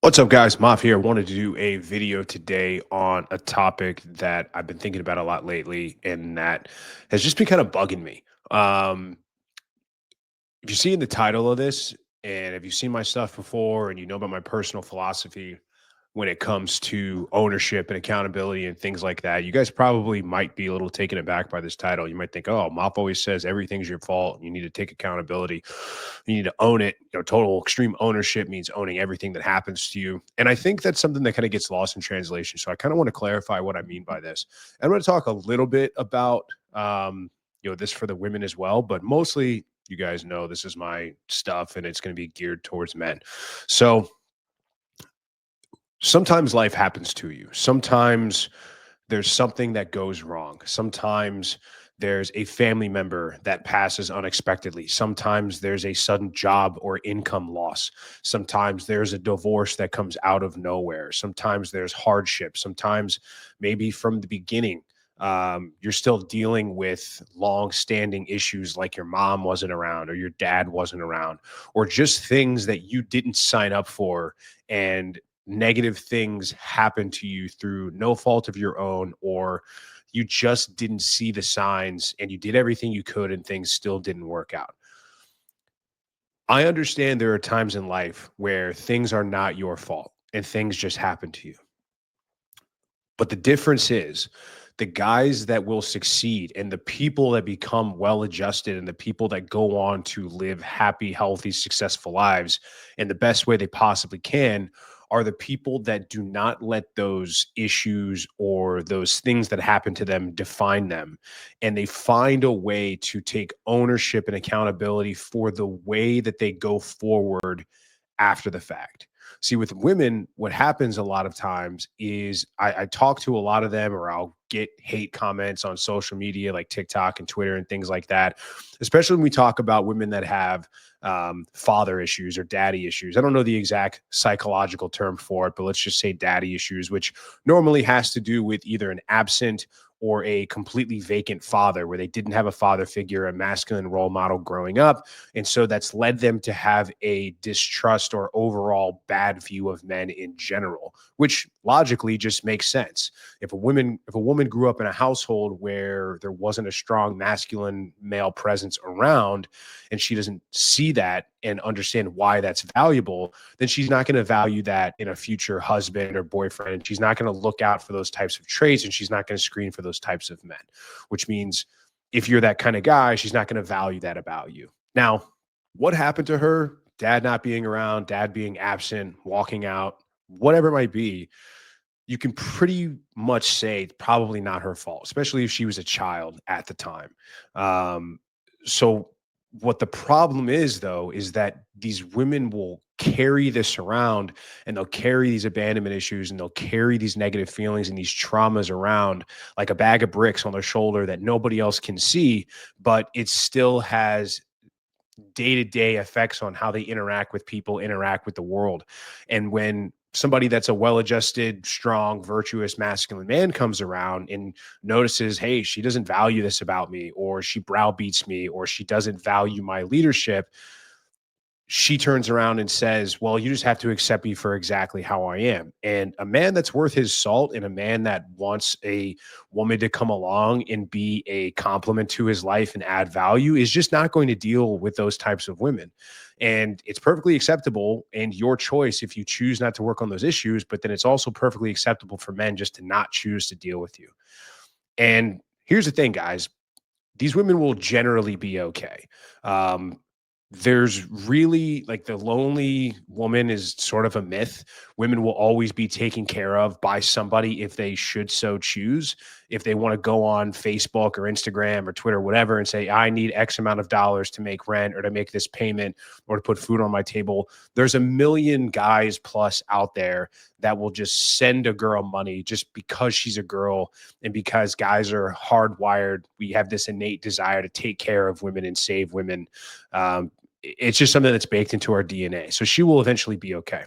What's up, guys? Moff here. Wanted to do a video today on a topic that I've been thinking about a lot lately, and that has just been kind of bugging me. Um, if you've seen the title of this, and if you've seen my stuff before, and you know about my personal philosophy when it comes to ownership and accountability and things like that, you guys probably might be a little taken aback by this title. You might think, "Oh, Mop always says everything's your fault. You need to take accountability. You need to own it." Total extreme ownership means owning everything that happens to you. And I think that's something that kind of gets lost in translation. So I kind of want to clarify what I mean by this. I'm going to talk a little bit about this for the women as well, but mostly you guys know this is my stuff and it's going to be geared towards men. So sometimes life happens to you. Sometimes there's something that goes wrong. Sometimes there's a family member that passes unexpectedly. Sometimes there's a sudden job or income loss. Sometimes there's a divorce that comes out of nowhere. Sometimes there's hardship. Sometimes, maybe from the beginning, you're still dealing with long-standing issues like your mom wasn't around or your dad wasn't around, or just things that you didn't sign up for, and negative things happen to you through no fault of your own, or you just didn't see the signs and you did everything you could and things still didn't work out. I understand there are times in life where things are not your fault and things just happen to you. But the difference is the guys that will succeed and the people that become well adjusted and the people that go on to live happy, healthy, successful lives in the best way they possibly can are the people that do not let those issues or those things that happen to them define them. And they find a way to take ownership and accountability for the way that they go forward after the fact. See, with women, what happens a lot of times is I talk to a lot of them, or I'll get hate comments on social media like TikTok and Twitter and things like that, especially when we talk about women that have father issues or daddy issues. I don't know the exact psychological term for it, but let's just say daddy issues, which normally has to do with either an absent or a completely vacant father, where they didn't have a father figure, a masculine role model growing up. And so that's led them to have a distrust or overall bad view of men in general, which logically just makes sense. If a woman grew up in a household where there wasn't a strong masculine male presence around, and she doesn't see that and understand why that's valuable, then she's not going to value that in a future husband or boyfriend. She's not going to look out for those types of traits, and she's not going to screen for those types of men, which means if you're that kind of guy, she's not going to value that about you. Now, what happened to her? Dad not being around, dad being absent, walking out, whatever it might be, you can pretty much say it's probably not her fault, especially if she was a child at the time. Um, so, what the problem is, though, is that these women will carry this around, and they'll carry these abandonment issues, and they'll carry these negative feelings and these traumas around like a bag of bricks on their shoulder that nobody else can see, but it still has day-to-day effects on how they interact with people, interact with the world. And when somebody that's a well-adjusted, strong, virtuous, masculine man comes around and notices, hey, she doesn't value this about me, or she browbeats me, or she doesn't value my leadership, she turns around and says, well, you just have to accept me for exactly how I am. And a man that's worth his salt, and a man that wants a woman to come along and be a complement to his life and add value, is just not going to deal with those types of women. And it's perfectly acceptable and your choice if you choose not to work on those issues, but then it's also perfectly acceptable for men just to not choose to deal with you. And here's the thing, guys, these women will generally be okay. Um, there's really, like, the lonely woman is sort of a myth. Women will always be taken care of by somebody if they should so choose. If they want to go on Facebook or Instagram or Twitter, whatever, and say, I need X amount of dollars to make rent or to make this payment or to put food on my table, there's a million guys plus out there that will just send a girl money just because she's a girl, and because guys are hardwired. We have this innate desire to take care of women and save women. It's just something that's baked into our DNA. So she will eventually be okay.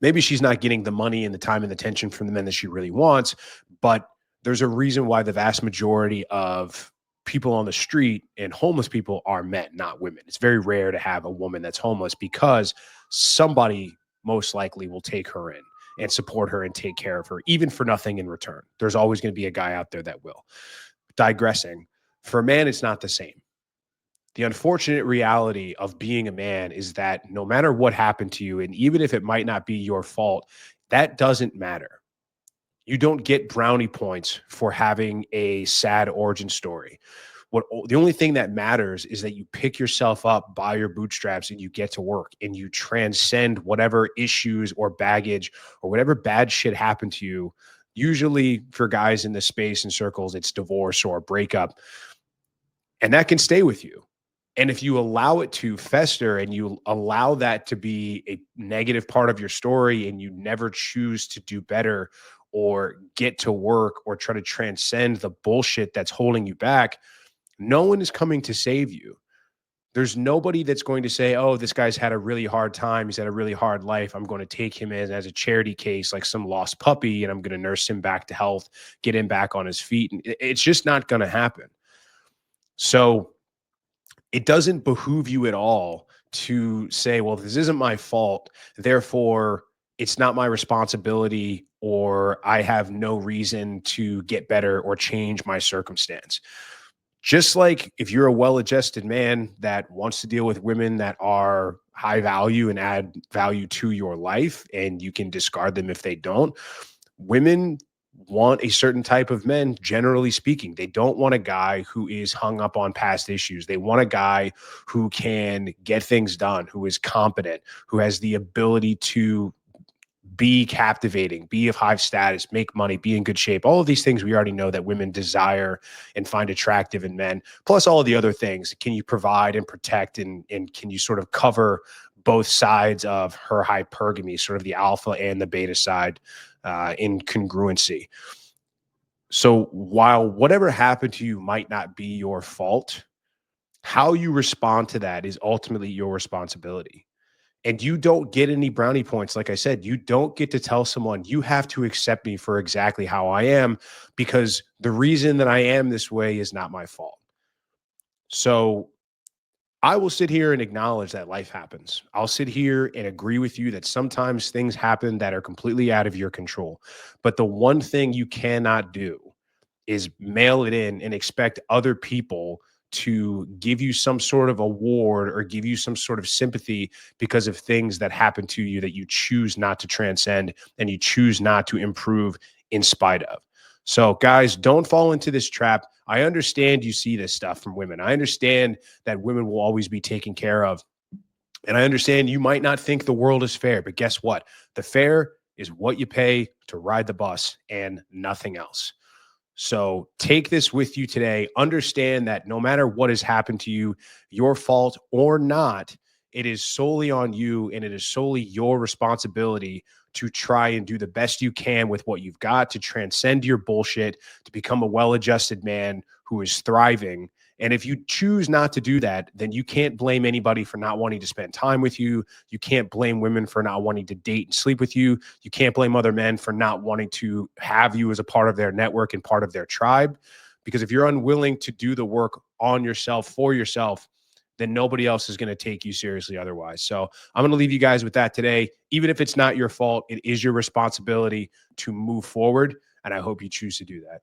Maybe she's not getting the money and the time and the attention from the men that she really wants, but there's a reason why the vast majority of people on the street and homeless people are men, not women. It's very rare to have a woman that's homeless because somebody most likely will take her in and support her and take care of her, even for nothing in return. There's always going to be a guy out there that will. Digressing, for a man, it's not the same. The unfortunate reality of being a man is that no matter what happened to you, and even if it might not be your fault, that doesn't matter. You don't get brownie points for having a sad origin story. The only thing that matters is that you pick yourself up by your bootstraps and you get to work and you transcend whatever issues or baggage or whatever bad shit happened to you. Usually for guys in this space and circles, it's divorce or breakup, and that can stay with you. And if you allow it to fester and you allow that to be a negative part of your story and you never choose to do better or get to work or try to transcend the bullshit that's holding you back, no one is coming to save you. There's nobody that's going to say, oh, this guy's had a really hard time. He's had a really hard life. I'm going to take him in as a charity case, like some lost puppy, and I'm going to nurse him back to health, get him back on his feet. And it's just not going to happen. So it doesn't behoove you at all to say, well, this isn't my fault, therefore it's not my responsibility, or I have no reason to get better or change my circumstance. Just like if you're a well-adjusted man that wants to deal with women that are high value and add value to your life, and you can discard them if they don't, women want a certain type of men, generally speaking. They don't want a guy who is hung up on past issues. They want a guy who can get things done, who is competent, who has the ability to be captivating, be of high status, make money, be in good shape. All of these things we already know that women desire and find attractive in men, plus all of the other things. Can you provide and protect, and can you sort of cover both sides of her hypergamy, sort of the alpha and the beta side, in congruency? So while whatever happened to you might not be your fault, how you respond to that is ultimately your responsibility. And you don't get any brownie points. Like I said, you don't get to tell someone you have to accept me for exactly how I am, because the reason that I am this way is not my fault. So I will sit here and acknowledge that life happens. I'll sit here and agree with you that sometimes things happen that are completely out of your control. But the one thing you cannot do is mail it in and expect other people to give you some sort of award or give you some sort of sympathy because of things that happen to you that you choose not to transcend and you choose not to improve in spite of. So, guys, don't fall into this trap. I understand you see this stuff from women. I understand that women will always be taken care of. And I understand you might not think the world is fair, but guess what? The fare is what you pay to ride the bus and nothing else. So take this with you today. Understand that no matter what has happened to you, your fault or not, it is solely on you, and it is solely your responsibility to try and do the best you can with what you've got to transcend your bullshit, to become a well-adjusted man who is thriving. And if you choose not to do that, then you can't blame anybody for not wanting to spend time with you. You can't blame women for not wanting to date and sleep with you. You can't blame other men for not wanting to have you as a part of their network and part of their tribe. Because if you're unwilling to do the work on yourself, for yourself, then nobody else is going to take you seriously otherwise. So I'm going to leave you guys with that today. Even if it's not your fault, it is your responsibility to move forward. And I hope you choose to do that.